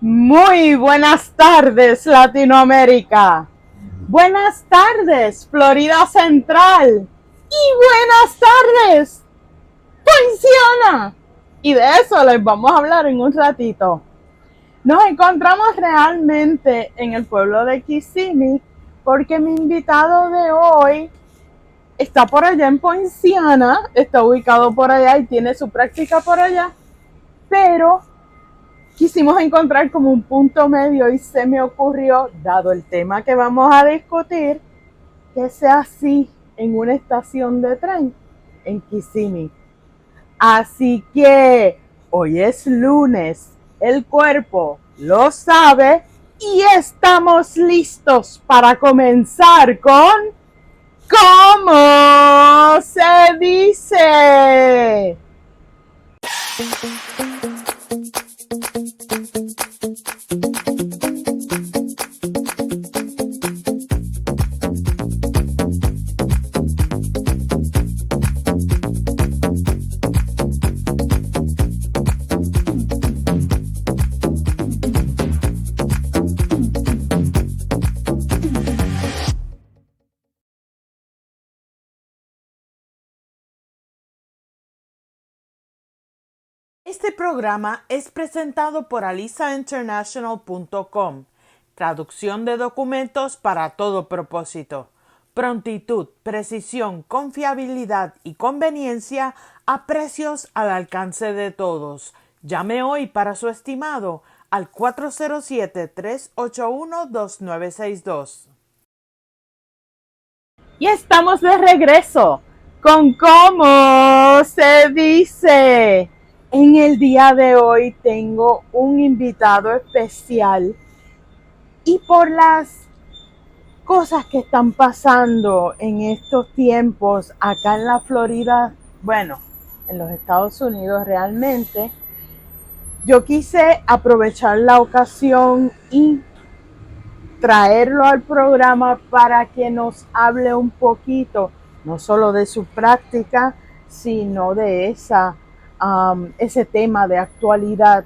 Muy buenas tardes, Latinoamérica. Buenas tardes, Florida Central. Y buenas tardes, Poinciana. Y de eso les vamos a hablar en un ratito. Nos encontramos realmente en el pueblo de Kissimmee porque mi invitado de hoy está por allá en Poinciana, está ubicado por allá y tiene su práctica por allá, pero quisimos encontrar como un punto medio y se me ocurrió, dado el tema que vamos a discutir, que sea así en una estación de tren en Kissimmee. Así que hoy es lunes, el cuerpo lo sabe y estamos listos para comenzar con ¿Cómo se dice? Este programa es presentado por alisainternational.com. Traducción de documentos para todo propósito. Prontitud, precisión, confiabilidad y conveniencia a precios al alcance de todos. Llame hoy para su estimado al 407-381-2962. Y estamos de regreso con ¿Cómo se dice? En el día de hoy tengo un invitado especial y por las cosas que están pasando en estos tiempos acá en la Florida, bueno, en los Estados Unidos realmente, yo quise aprovechar la ocasión y traerlo al programa para que nos hable un poquito, no solo de su práctica, sino de ese tema de actualidad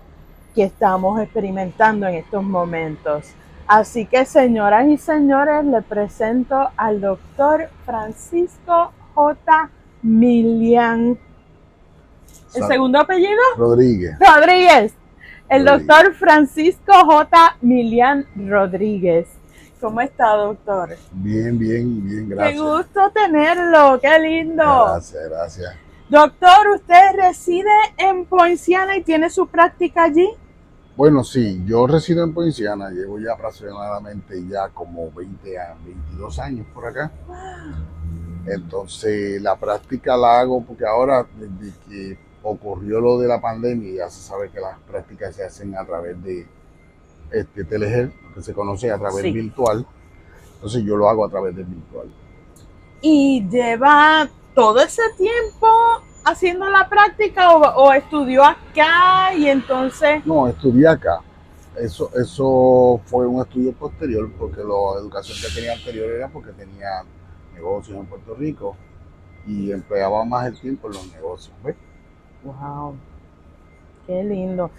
que estamos experimentando en estos momentos. Así que, señoras y señores, le presento al doctor Francisco J. Milian. ¿El segundo apellido? Rodríguez. Rodríguez. El doctor Francisco J. Milian Rodríguez. ¿Cómo está, doctor? Bien, bien, bien, gracias. Qué gusto tenerlo, qué lindo. Gracias, gracias. Doctor, ¿usted reside en Poinciana y tiene su práctica allí? Bueno, sí, yo resido en Poinciana, llevo ya aproximadamente ya como 22 años por acá. Entonces la práctica la hago porque ahora, desde que ocurrió lo de la pandemia, ya se sabe que las prácticas se hacen a través de telehealth, que se conoce a través virtual. Entonces yo lo hago a través del virtual. ¿Y lleva todo ese tiempo haciendo la práctica o estudió acá y entonces? No, estudié acá. Eso fue un estudio posterior porque la educación que tenía anterior era porque tenía negocios en Puerto Rico y empleaba más el tiempo en los negocios. ¿Ves? Wow, qué lindo.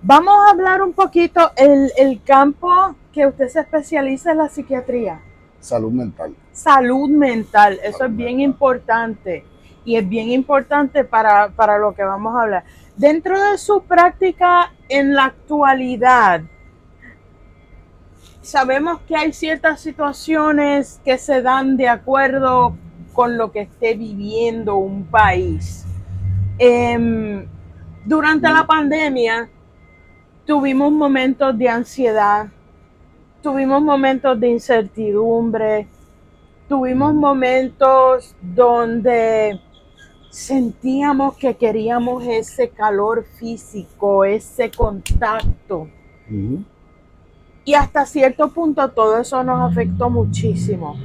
Vamos a hablar un poquito, el campo que usted se especializa en la psiquiatría. Salud mental. Salud mental, eso Salud es bien mental. importante y es bien importante para lo que vamos a hablar. Dentro de su práctica en la actualidad, sabemos que hay ciertas situaciones que se dan de acuerdo con lo que esté viviendo un país. Durante la pandemia tuvimos momentos de ansiedad, tuvimos momentos de incertidumbre, tuvimos momentos donde sentíamos que queríamos ese calor físico, ese contacto. Y hasta cierto punto todo eso nos afectó muchísimo.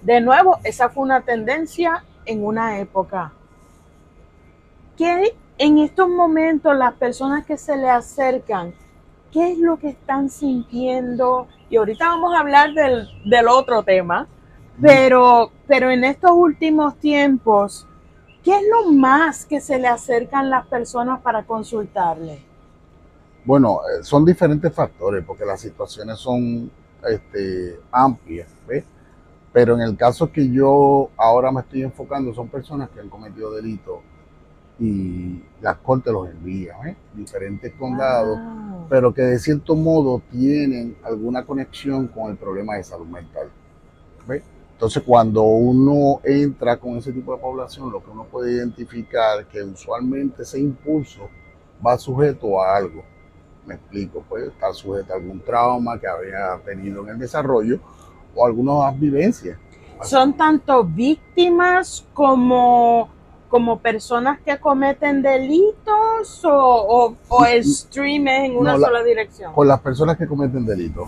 De nuevo, esa fue una tendencia en una época. ¿Qué en estos momentos las personas que se le acercan, qué es lo que están sintiendo? Y ahorita vamos a hablar del otro tema, pero en estos últimos tiempos, ¿qué es lo más que se le acercan las personas para consultarle? Bueno, son diferentes factores porque las situaciones son amplias, ¿ves? Pero en el caso que yo ahora me estoy enfocando son personas que han cometido delitos y las cortes los envían, ¿eh? Diferentes condados, Wow. pero que de cierto modo tienen alguna conexión con el problema de salud mental, ¿ves? Entonces, cuando uno entra con ese tipo de población, lo que uno puede identificar es que usualmente ese impulso va sujeto a algo. Me explico, puede estar sujeto a algún trauma que había tenido en el desarrollo o algunas vivencias. ¿Son tanto víctimas como personas que cometen delitos o extremes en una No, sola dirección? con las personas que cometen delitos.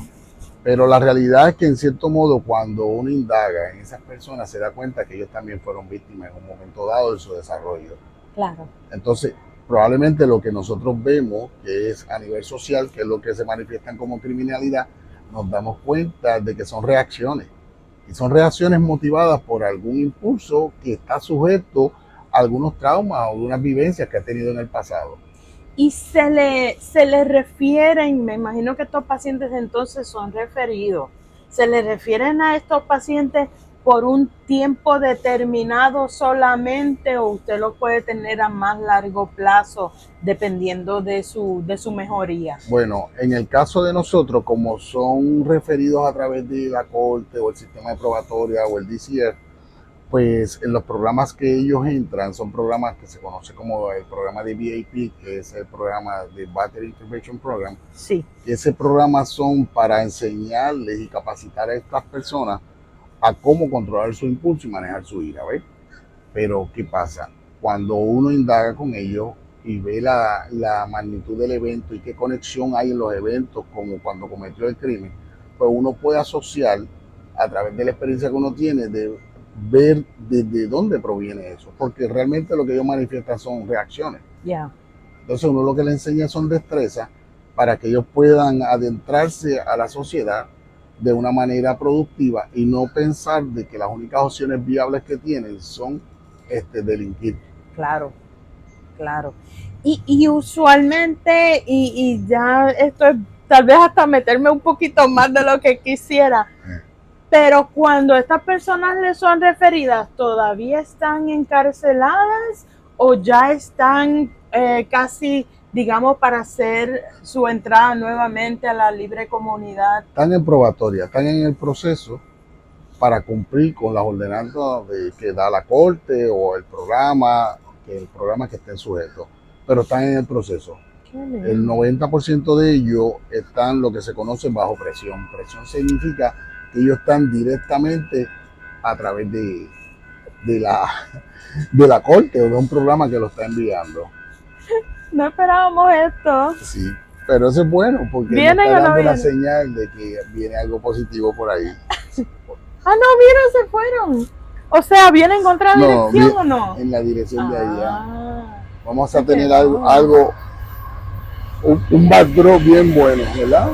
Pero la realidad es que en cierto modo cuando uno indaga en esas personas se da cuenta que ellos también fueron víctimas en un momento dado de su desarrollo. Claro. Entonces, probablemente lo que nosotros vemos, que es a nivel social, que es lo que se manifiestan como criminalidad, nos damos cuenta de que son reacciones. Y son reacciones motivadas por algún impulso que está sujeto a algunos traumas o de unas vivencias que ha tenido en el pasado. Y se le refieren, me imagino que estos pacientes entonces son referidos, se le refieren a estos pacientes por un tiempo determinado solamente o usted lo puede tener a más largo plazo dependiendo de su mejoría. Bueno, en el caso de nosotros, como son referidos a través de la corte o el sistema de probatoria o el DCF, pues en los programas que ellos entran son programas que se conoce como el programa de BAP, que es el programa de Battery Intervention Program. Sí. Y ese programa son para enseñarles y capacitar a estas personas a cómo controlar su impulso y manejar su ira, ¿ves? Pero ¿qué pasa? Cuando uno indaga con ellos y ve la magnitud del evento y qué conexión hay en los eventos como cuando cometió el crimen, pues uno puede asociar a través de la experiencia que uno tiene de ver desde dónde proviene eso, porque realmente lo que ellos manifiestan son reacciones. Ya. Entonces uno lo que le enseña son destrezas para que ellos puedan adentrarse a la sociedad de una manera productiva y no pensar de que las únicas opciones viables que tienen son delinquir. Claro, claro. Y usualmente, y ya esto es tal vez hasta meterme un poquito más de lo que quisiera, pero cuando estas personas les son referidas, ¿todavía están encarceladas o ya están casi, digamos, para hacer su entrada nuevamente a la libre comunidad? Están en probatoria, están en el proceso para cumplir con las ordenanzas que da la corte o el programa que estén sujetos, pero están en el proceso. El 90% de ellos están lo que se conoce bajo presión. Presión significa que ellos están directamente a través de la corte o de un programa que lo está enviando. No esperábamos esto. Sí, pero eso es bueno porque nos ¿Vienen está o no dando la vienen? señal de que viene algo positivo por ahí. Ah, no, mira, se fueron. O sea, ¿vienen en otra No, dirección o no? en la dirección de allá. Ah, Vamos a qué tener bueno. un backdrop bien bueno, ¿verdad?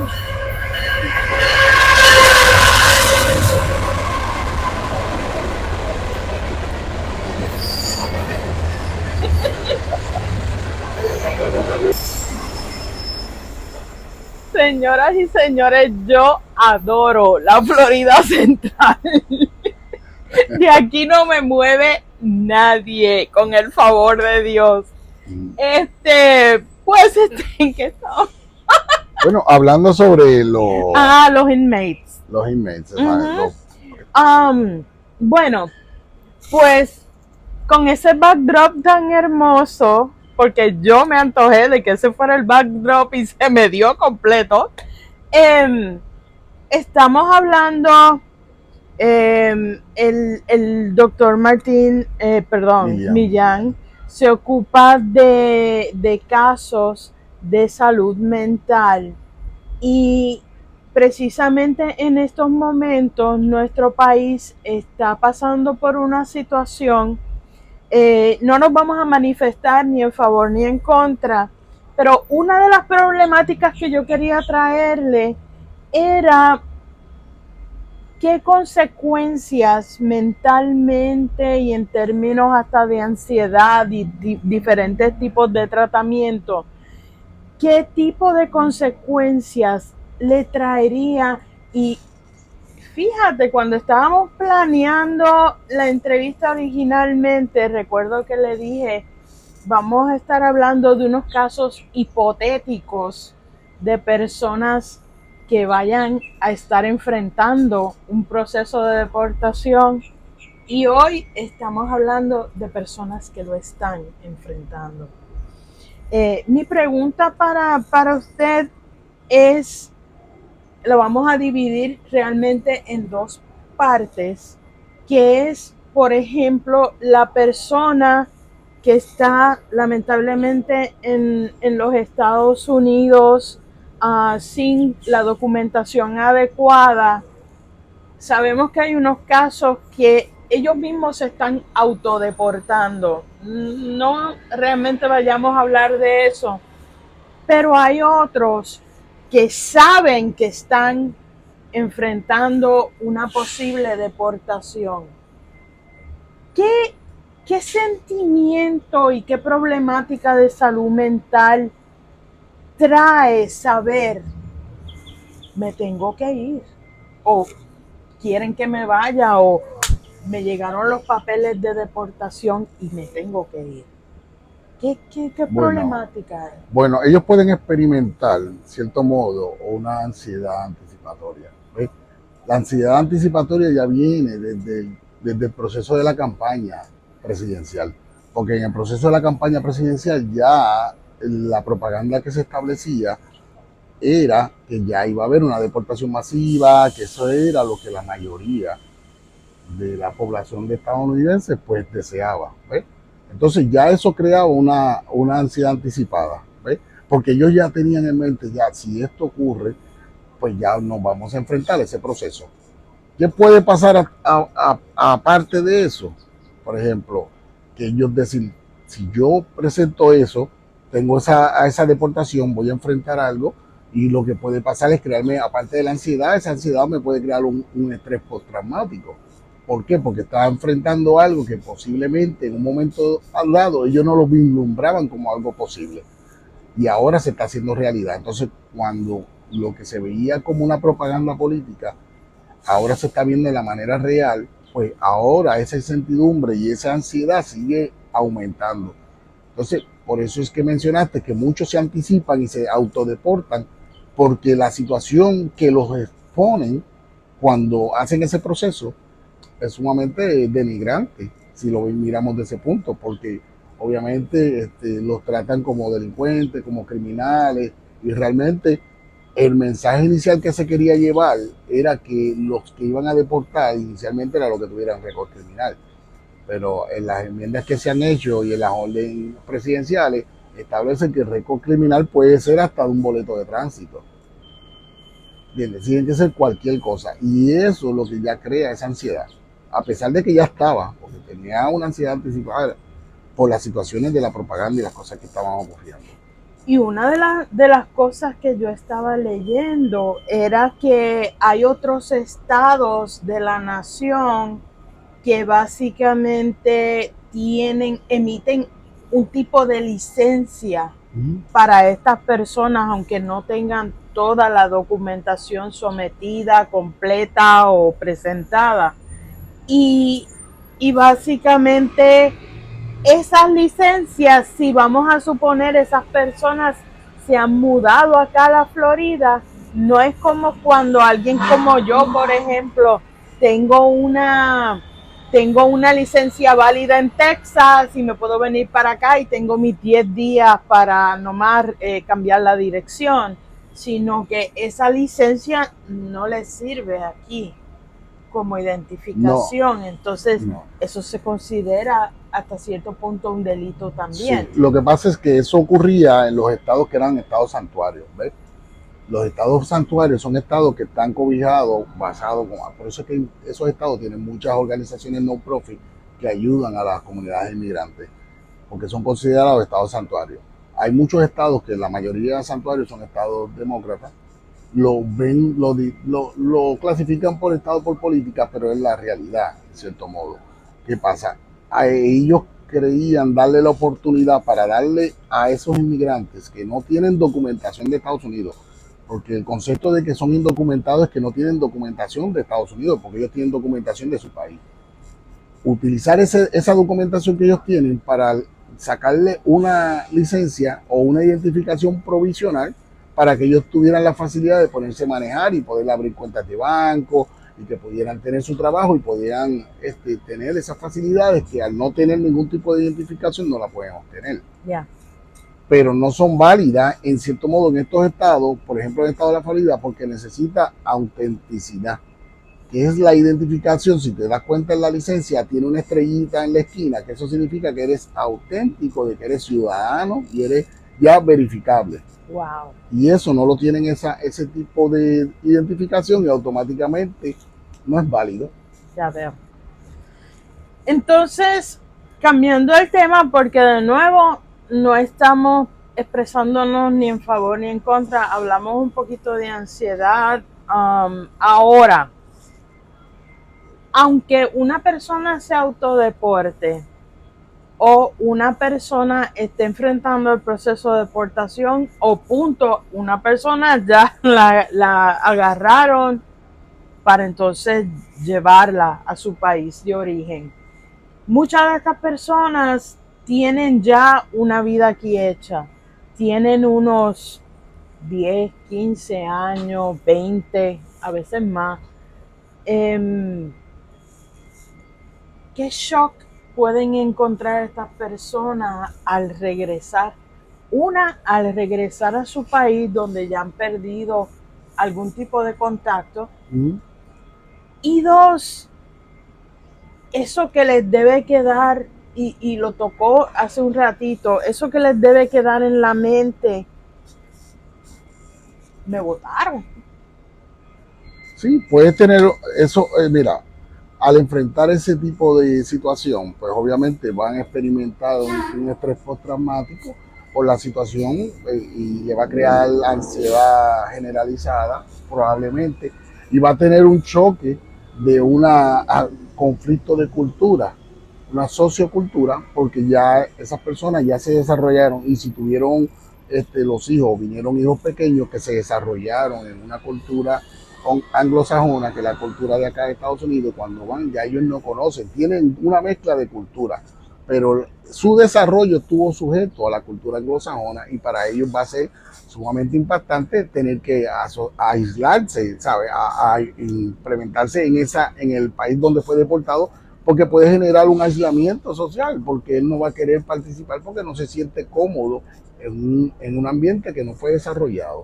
Señoras y señores, yo adoro la Florida Central. De aquí no me mueve nadie, con el favor de Dios. Pues, ¿en qué estamos? Bueno, hablando sobre Los inmates. los inmates, Bueno, pues con ese backdrop tan hermoso, porque yo me antojé de que ese fuera el backdrop y se me dio completo. Estamos hablando, el doctor Martín, Millán, se ocupa de casos de salud mental y precisamente en estos momentos nuestro país está pasando por una situación, no nos vamos a manifestar ni en favor ni en contra, pero una de las problemáticas que yo quería traerle era qué consecuencias mentalmente y en términos hasta de ansiedad y diferentes tipos de tratamiento, ¿qué tipo de consecuencias le traería? Y fíjate, cuando estábamos planeando la entrevista originalmente, recuerdo que le dije, vamos a estar hablando de unos casos hipotéticos de personas que vayan a estar enfrentando un proceso de deportación, y hoy estamos hablando de personas que lo están enfrentando. Mi pregunta para usted es, lo vamos a dividir realmente en dos partes, que es, por ejemplo, la persona que está lamentablemente en los Estados Unidos sin la documentación adecuada. Sabemos que hay unos casos que ellos mismos se están autodeportando. No realmente vayamos a hablar de eso, pero hay otros que saben que están enfrentando una posible deportación. ¿Qué, qué sentimiento y qué problemática de salud mental trae saber me tengo que ir? O quieren que me vaya, o me llegaron los papeles de deportación y me tengo que ir. ¿Qué Bueno, problemática es? bueno, ellos pueden experimentar, en cierto modo, una ansiedad anticipatoria. ¿Ves? La ansiedad anticipatoria ya viene desde el proceso de la campaña presidencial, porque en el proceso de la campaña presidencial ya la propaganda que se establecía era que ya iba a haber una deportación masiva, que eso era lo que la mayoría de la población de estadounidense pues deseaba. ¿Ves? Entonces ya eso creaba una ansiedad anticipada, ¿ves? Porque ellos ya tenían en mente, ya si esto ocurre, pues ya nos vamos a enfrentar a ese proceso. ¿Qué puede pasar aparte de eso? Por ejemplo, que ellos decir, si yo presento eso, tengo esa deportación, voy a enfrentar algo, y lo que puede pasar es crearme, aparte de la ansiedad, esa ansiedad me puede crear un estrés postraumático. ¿Por qué? Porque estaba enfrentando algo que posiblemente en un momento al lado ellos no lo vislumbraban como algo posible. Y ahora se está haciendo realidad. Entonces, cuando lo que se veía como una propaganda política ahora se está viendo de la manera real, pues ahora esa incertidumbre y esa ansiedad sigue aumentando. Entonces, por eso es que mencionaste que muchos se anticipan y se autodeportan porque la situación que los exponen cuando hacen ese proceso es sumamente denigrante, si lo miramos de ese punto, porque obviamente los tratan como delincuentes, como criminales, y realmente el mensaje inicial que se quería llevar era que los que iban a deportar inicialmente era los que tuvieran récord criminal. Pero en las enmiendas que se han hecho y en las órdenes presidenciales establecen que el récord criminal puede ser hasta un boleto de tránsito. ¿Entiendes? Tiene que ser cualquier cosa. Y eso es lo que ya crea esa ansiedad. A pesar de que ya estaba, porque tenía una ansiedad anticipada por las situaciones de la propaganda y las cosas que estaban ocurriendo. Y una de las cosas que yo estaba leyendo era que hay otros estados de la nación que básicamente emiten un tipo de licencia para estas personas, aunque no tengan toda la documentación sometida, completa o presentada. Y, y básicamente esas licencias, si vamos a suponer esas personas se han mudado acá a la Florida, no es como cuando alguien como yo, por ejemplo, tengo una tengo una licencia válida en Texas y me puedo venir para acá y tengo mis 10 días para nomás cambiar la dirección, sino que esa licencia no le sirve aquí como No, identificación. Entonces, no. eso se considera hasta cierto punto un delito Sí, también. lo que pasa es que eso ocurría en los estados que eran estados santuarios, ¿ves? Los estados santuarios son estados que están cobijados, basados, por eso es que esos estados tienen muchas organizaciones no profit que ayudan a las comunidades inmigrantes, porque son considerados estados santuarios. Hay muchos estados que la mayoría de santuarios son estados demócratas, lo clasifican por estado por política, pero es la realidad, en cierto modo. ¿Qué pasa? A ellos creían darle la oportunidad para darle a esos inmigrantes que no tienen documentación de Estados Unidos, porque el concepto de que son indocumentados es que no tienen documentación de Estados Unidos, porque ellos tienen documentación de su país. Utilizar esa documentación que ellos tienen para sacarle una licencia o una identificación provisional para que ellos tuvieran la facilidad de ponerse a manejar y poder abrir cuentas de banco y que pudieran tener su trabajo y pudieran tener esas facilidades que al no tener ningún tipo de identificación no la pueden obtener. Yeah. Pero no son válidas en cierto modo en estos estados, por ejemplo en el estado de la Florida, porque necesita autenticidad, que es la identificación. Si te das cuenta en la licencia tiene una estrellita en la esquina, que eso significa que eres auténtico, de que eres ciudadano y eres ya verificable. Wow. Y eso no lo tienen ese tipo de identificación y automáticamente no es válido. Ya veo. Entonces, cambiando el tema, porque de nuevo no estamos expresándonos ni en favor ni en contra, hablamos un poquito de ansiedad. Ahora, aunque una persona se autodeporte o una persona esté enfrentando el proceso de deportación o punto, una persona ya la agarraron para entonces llevarla a su país de origen. Muchas de estas personas tienen ya una vida aquí hecha, tienen unos 10, 15 años, 20, a veces más. ¿Qué shock pueden encontrar estas personas al regresar? Una, al regresar a su país donde ya han perdido algún tipo de contacto. Y dos, eso que les debe quedar, y lo tocó hace un ratito, eso que les debe quedar en la mente, me botaron. Sí, puedes tener eso, mira, al enfrentar ese tipo de situación, pues obviamente van a experimentar un estrés postraumático por la situación y le va a crear ansiedad generalizada, probablemente, y va a tener un choque de un conflicto de cultura, una sociocultura, porque ya esas personas ya se desarrollaron y si tuvieron los hijos, vinieron hijos pequeños que se desarrollaron en una cultura anglosajona, que la cultura de acá de Estados Unidos, cuando van ya ellos no conocen, tienen una mezcla de cultura, pero su desarrollo estuvo sujeto a la cultura anglosajona y para ellos va a ser sumamente impactante tener que aislarse, ¿sabe? A implementarse en el país donde fue deportado, porque puede generar un aislamiento social, porque él no va a querer participar porque no se siente cómodo en un ambiente que no fue desarrollado.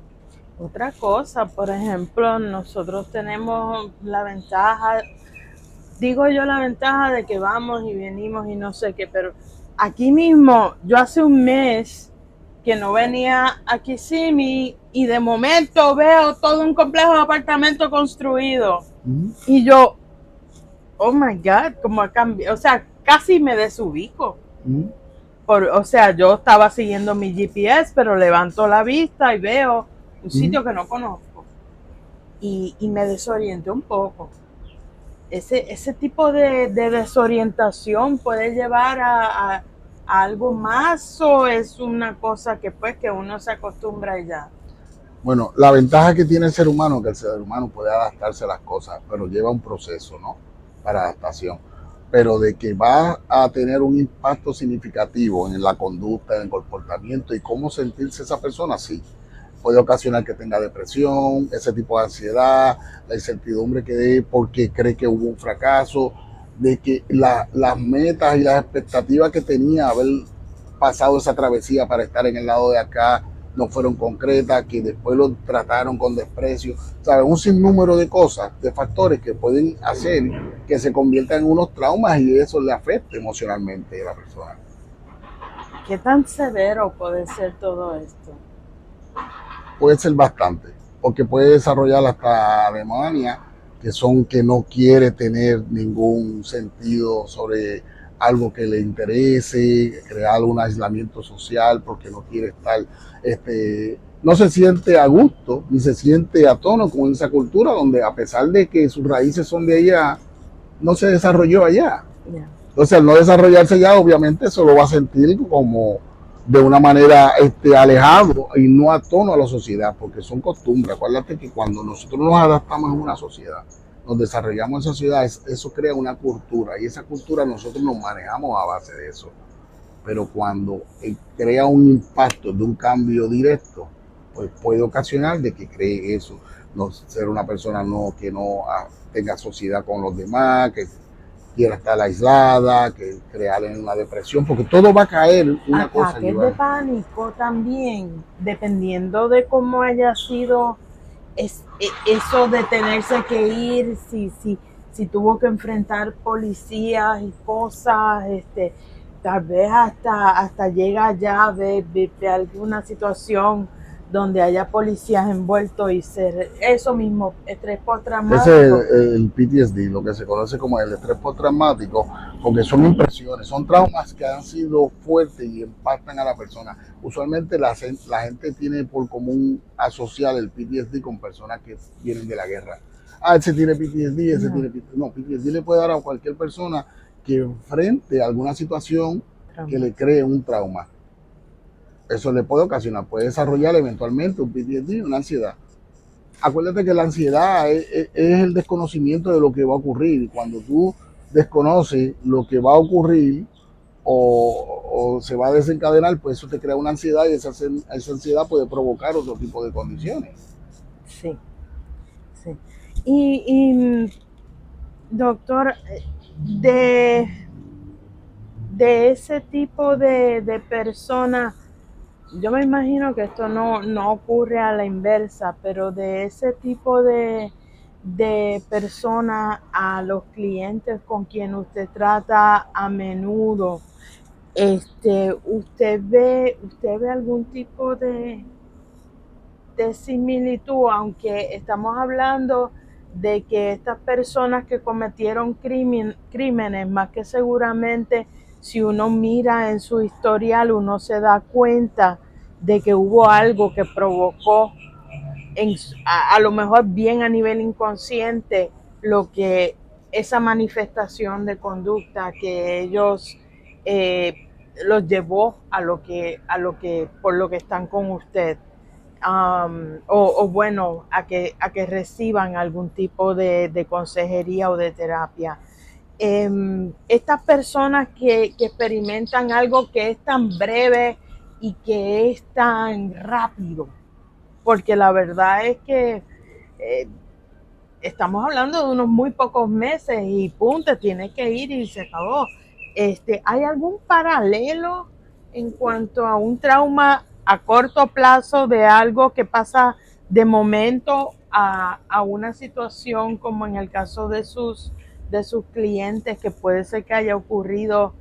Otra cosa, por ejemplo, nosotros tenemos la ventaja, digo yo la ventaja de que vamos y venimos y no sé qué, pero aquí mismo, yo hace un mes que no venía a Kissimmee y de momento veo todo un complejo de apartamentos construido. Y yo, oh my God, como ha cambiado, o sea, casi me desubico. O sea, yo estaba siguiendo mi GPS, pero levanto la vista y veo un sitio que no conozco y me desorienté un poco. Ese tipo de desorientación puede llevar a algo más, o es una cosa que pues que uno se acostumbra y ya. Bueno, la ventaja que tiene el ser humano es que el ser humano puede adaptarse a las cosas, pero lleva un proceso, ¿no? Para adaptación. Pero de que va a tener un impacto significativo en la conducta, en el comportamiento y cómo sentirse esa persona, sí. Puede ocasionar que tenga depresión, ese tipo de ansiedad, la incertidumbre que dé porque cree que hubo un fracaso, de que las metas y las expectativas que tenía haber pasado esa travesía para estar en el lado de acá no fueron concretas, que después lo trataron con desprecio, ¿sabes? Un sinnúmero de cosas, de factores que pueden hacer que se conviertan en unos traumas y eso le afecte emocionalmente a la persona. ¿Qué tan severo puede ser todo esto? Puede ser bastante, porque puede desarrollar hasta demonias que no quiere tener ningún sentido sobre algo que le interese, crear un aislamiento social porque no quiere estar, no se siente a gusto ni se siente a tono con esa cultura donde a pesar de que sus raíces son de allá, no se desarrolló allá. Yeah. Entonces, al no desarrollarse ya, obviamente eso lo va a sentir como de una manera alejado y no a tono a la sociedad, porque son costumbres. Acuérdate que cuando nosotros nos adaptamos en una sociedad, nos desarrollamos en sociedad, eso crea una cultura y esa cultura nosotros nos manejamos a base de eso. Pero cuando crea un impacto de un cambio directo, pues puede ocasionar de que cree eso, no ser una persona que no tenga sociedad con los demás, que quiera estar aislada, que crear en una depresión, porque todo va a caer, una cosa Ataques lleva. de pánico también, dependiendo de cómo haya sido eso de tenerse que ir, si tuvo que enfrentar policías y cosas, tal vez hasta llega ya de alguna situación donde haya policías envueltos y ser eso mismo, estrés Ese es postraumático. el PTSD, lo que se conoce como el estrés postraumático, porque son impresiones, son traumas que han sido fuertes y impactan a la persona. Usualmente la gente tiene por común asociar el PTSD con personas que vienen de la guerra. Ah, ese tiene PTSD, ese No, tiene PTSD. No, PTSD le puede dar a cualquier persona que enfrente a alguna situación que le cree un trauma. Eso le puede ocasionar, puede desarrollar eventualmente un PTSD, una ansiedad. Acuérdate que la ansiedad es el desconocimiento de lo que va a ocurrir. Cuando tú desconoces lo que va a ocurrir o se va a desencadenar, pues eso te crea una ansiedad y esa ansiedad puede provocar otro tipo de condiciones. sí, sí. Y doctor, de, de ese tipo de personas, yo me imagino que esto no ocurre a la inversa, pero de ese tipo de personas a los clientes con quien usted trata a menudo, usted ve algún tipo de similitud, aunque estamos hablando de que estas personas que cometieron crímenes, más que seguramente, si uno mira en su historial, uno se da cuenta de que hubo algo que provocó, a lo mejor bien a nivel inconsciente, lo que esa manifestación de conducta que ellos los llevó a lo que por lo que están con usted. O bueno, a que reciban algún tipo de consejería o de terapia. Estas personas que experimentan algo que es tan breve y que es tan rápido, porque la verdad es que eh, estamos hablando de unos muy pocos meses y punto, tienes que ir y se acabó. ¿Hay algún paralelo en cuanto a un trauma a corto plazo de algo que pasa de momento a una situación como en el caso de sus clientes, que puede ser que haya ocurrido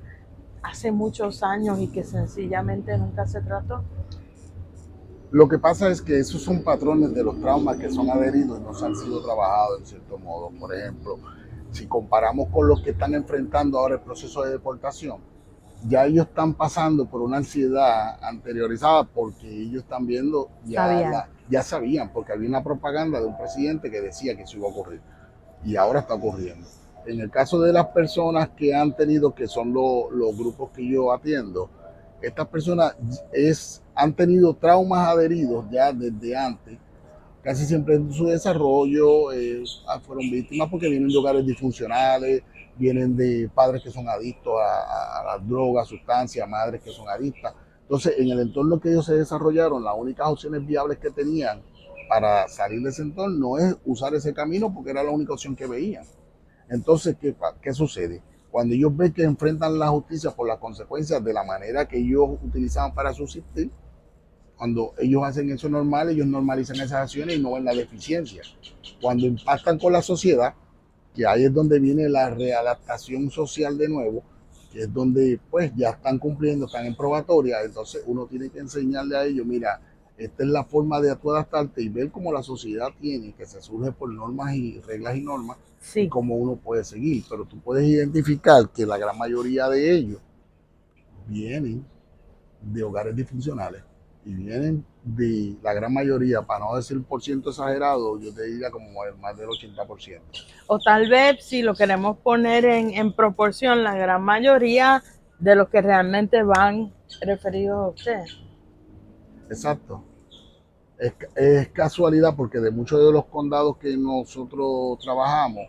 hace muchos años y que sencillamente nunca se trató? Lo que pasa es que esos son patrones de los traumas que son adheridos y no se han sido trabajados en cierto modo. Por ejemplo, si comparamos con los que están enfrentando ahora el proceso de deportación, ya ellos están pasando por una ansiedad anteriorizada porque ellos están viendo, Sabían. ya sabían, porque había una propaganda de un presidente que decía que eso iba a ocurrir y ahora está ocurriendo. En el caso de las personas que han tenido, que son los grupos que yo atiendo, estas personas han tenido traumas adheridos ya desde antes, casi siempre en su desarrollo fueron víctimas porque vienen de hogares disfuncionales, vienen de padres que son adictos a las drogas, sustancias, madres que son adictas. Entonces, en el entorno que ellos se desarrollaron, las únicas opciones viables que tenían para salir de ese entorno es usar ese camino porque era la única opción que veían. Entonces, ¿qué sucede? Cuando ellos ven que enfrentan la justicia por las consecuencias de la manera que ellos utilizaban para subsistir, cuando ellos hacen eso normal, ellos normalizan esas acciones y no ven la deficiencia. Cuando impactan con la sociedad, que ahí es donde viene la readaptación social de nuevo, que es donde pues ya están cumpliendo, están en probatoria, entonces uno tiene que enseñarle a ellos, mira, esta es la forma de tú adaptarte y ver cómo la sociedad tiene, que se surge por normas y reglas y normas, y Sí. cómo uno puede seguir. Pero tú puedes identificar que la gran mayoría de ellos vienen de hogares disfuncionales y vienen de la gran mayoría, para no decir por ciento exagerado, yo te diría como más del 80%. O tal vez, si lo queremos poner en proporción, la gran mayoría de los que realmente van referidos a usted. Exacto. Es casualidad porque de muchos de los condados que nosotros trabajamos,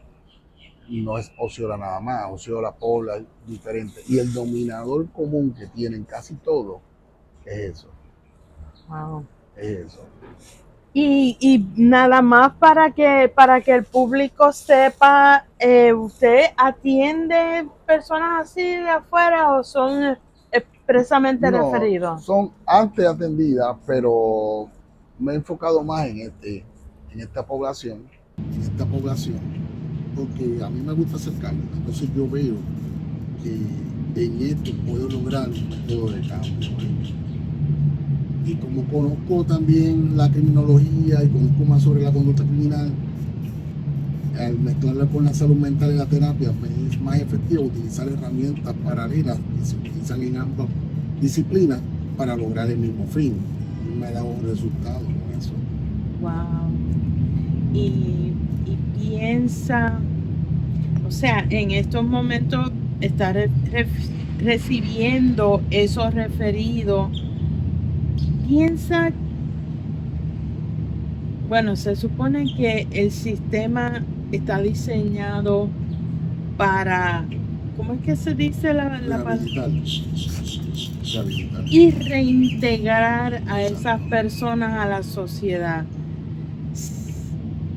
no es Osceola nada más, Osceola, Pobla, es diferente. Y el dominador común que tienen casi todos es eso. Wow. Es eso. Y nada más para que el público sepa, ¿usted atiende personas así de afuera o son expresamente No, referidos? son antes atendidas, pero me he enfocado más en esta población, porque a mí me gusta hacer cambio. Entonces yo veo que en esto puedo lograr un método de cambio. Y como conozco también la criminología y conozco más sobre la conducta criminal, al mezclarla con la salud mental y la terapia, me es más efectivo utilizar herramientas paralelas que se utilizan en ambas disciplinas para lograr el mismo fin. Y me ha dado un resultado con eso. Wow. Y piensa, o sea, en estos momentos estar recibiendo esos referidos, piensa, bueno, se supone que el sistema está diseñado para, ¿cómo es que se dice la palabra? Rehabilitar. Y reintegrar a esas personas a la sociedad.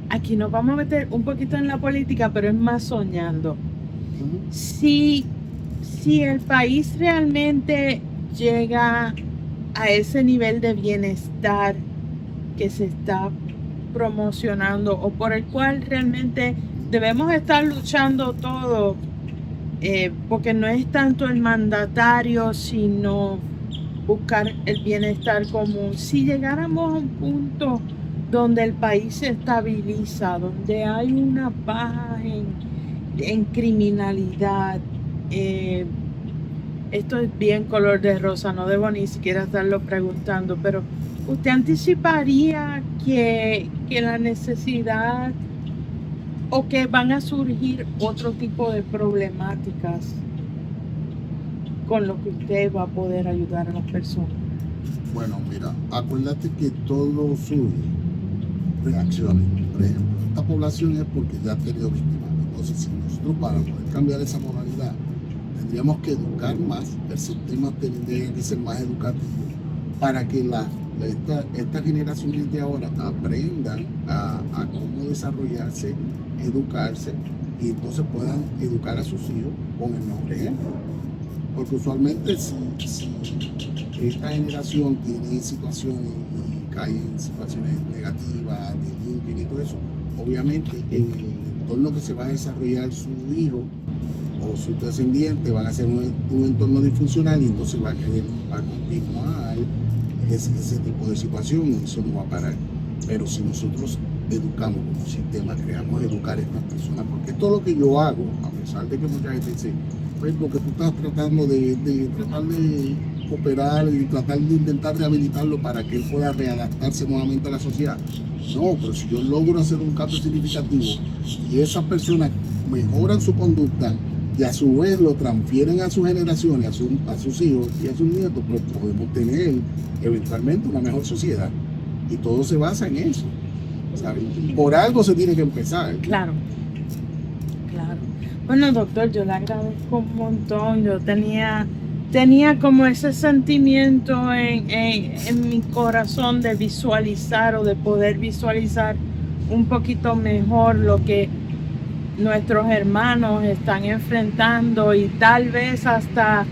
Aquí nos vamos a meter un poquito en la política, pero es más soñando. Si el país realmente llega a ese nivel de bienestar que se está promocionando o por el cual realmente debemos estar luchando todos, porque no es tanto el mandatario, sino buscar el bienestar común. Si llegáramos a un punto donde el país se estabiliza, donde hay una baja en criminalidad, esto es bien color de rosa, no debo ni siquiera estarlo preguntando, pero ¿usted anticiparía que la necesidad o que van a surgir otro tipo de problemáticas con lo que usted va a poder ayudar a las personas? Bueno, mira, acuérdate que todo surge reacciones. Por ejemplo, esta población es porque ya ha tenido víctimas. Entonces, si nosotros para poder cambiar esa modalidad, tendríamos que educar más, el sistema tendría que ser más educativo para que estas generaciones de ahora aprendan a cómo desarrollarse, educarse y entonces puedan educar a sus hijos con el mejor ejemplo. Porque usualmente si esta generación tiene situaciones y cae en situaciones negativas, delinquen y todo eso, obviamente en el entorno que se va a desarrollar su hijo o sus descendientes van a ser un entorno disfuncional y entonces va a continuar ese tipo de situación y eso no va a parar. Pero si nosotros educamos como sistema, creamos educar a estas personas, porque todo lo que yo hago, a pesar de que mucha gente dice, pues lo que tú estás tratando de tratar de operar y tratar de intentar rehabilitarlo para que él pueda readaptarse nuevamente a la sociedad. No, pero si yo logro hacer un cambio significativo y esas personas mejoran su conducta y a su vez lo transfieren a sus generaciones, a sus hijos y a sus nietos, pues podemos tener eventualmente una mejor sociedad. Y todo se basa en eso, ¿sabes? Por algo se tiene que empezar. Claro, claro. Bueno, doctor, yo le agradezco un montón. Yo tenía como ese sentimiento en mi corazón de visualizar o de poder visualizar un poquito mejor lo que nuestros hermanos están enfrentando y tal vez hasta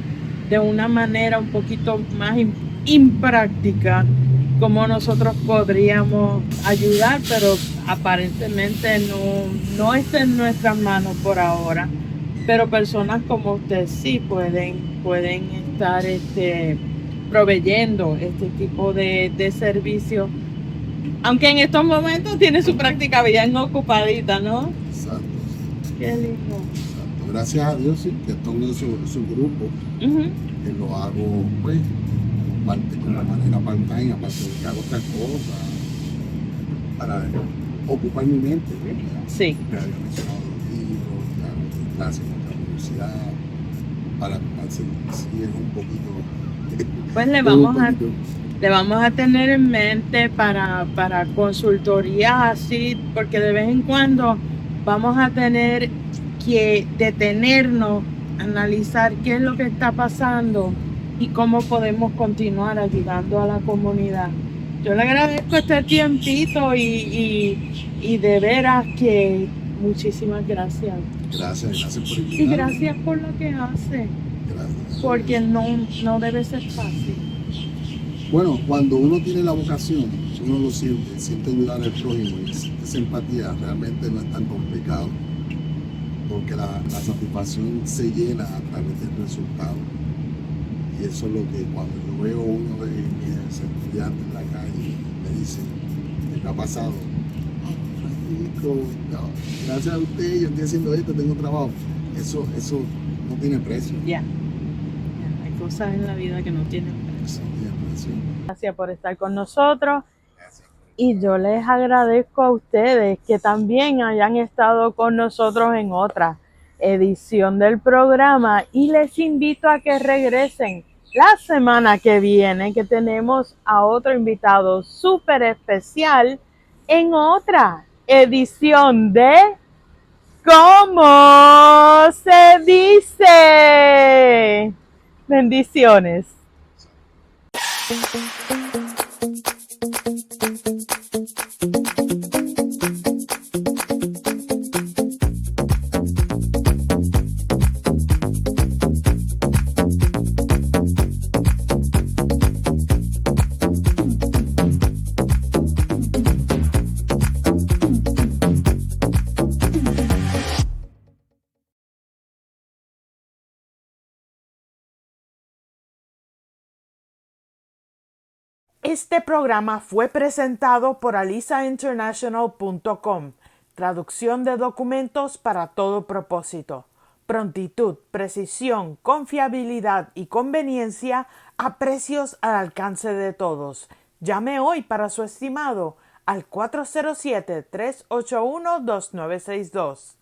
de una manera un poquito más impráctica como nosotros podríamos ayudar, pero aparentemente no está en nuestras manos por ahora. Pero personas como usted sí pueden estar proveyendo este tipo de servicios, aunque en estos momentos tiene su práctica bien ocupadita, ¿no? Exacto. Qué lindo. Exacto. Gracias a Dios sí, que estoy en su grupo, que lo hago pues parte como de manera part-time, aparte de que hago otras cosas, para ocupar mi mente, ¿verdad? Sí. Me había mencionado los libros, hago clases en la universidad, para seguir un poquito. Pues le vamos a tener en mente para consultorías así, porque de vez en cuando vamos a tener que detenernos, analizar qué es lo que está pasando y cómo podemos continuar ayudando a la comunidad. Yo le agradezco este tiempito y de veras que muchísimas gracias. Gracias por Y invitarme. gracias por lo que hace, Gracias. porque no debe ser fácil. Bueno, cuando uno tiene la vocación, uno lo siente ayudar al prójimo y esa empatía realmente no es tan complicado, porque la satisfacción se llena a través del resultado. Y eso es lo que cuando yo veo a uno de mis estudiantes en la calle me dice, ¿qué ha pasado? Francisco, no, gracias a usted yo estoy haciendo esto, tengo trabajo. Eso no tiene precio. Ya. Hay cosas en la vida que no tienen precio. No tiene precio. Gracias por estar con nosotros. Y yo les agradezco a ustedes que también hayan estado con nosotros en otra edición del programa y les invito a que regresen la semana que viene, que tenemos a otro invitado súper especial en otra edición de ¿Cómo se dice? Bendiciones. Este programa fue presentado por alisainternational.com, traducción de documentos para todo propósito. Prontitud, precisión, confiabilidad y conveniencia a precios al alcance de todos. Llame hoy para su estimado al 407-381-2962.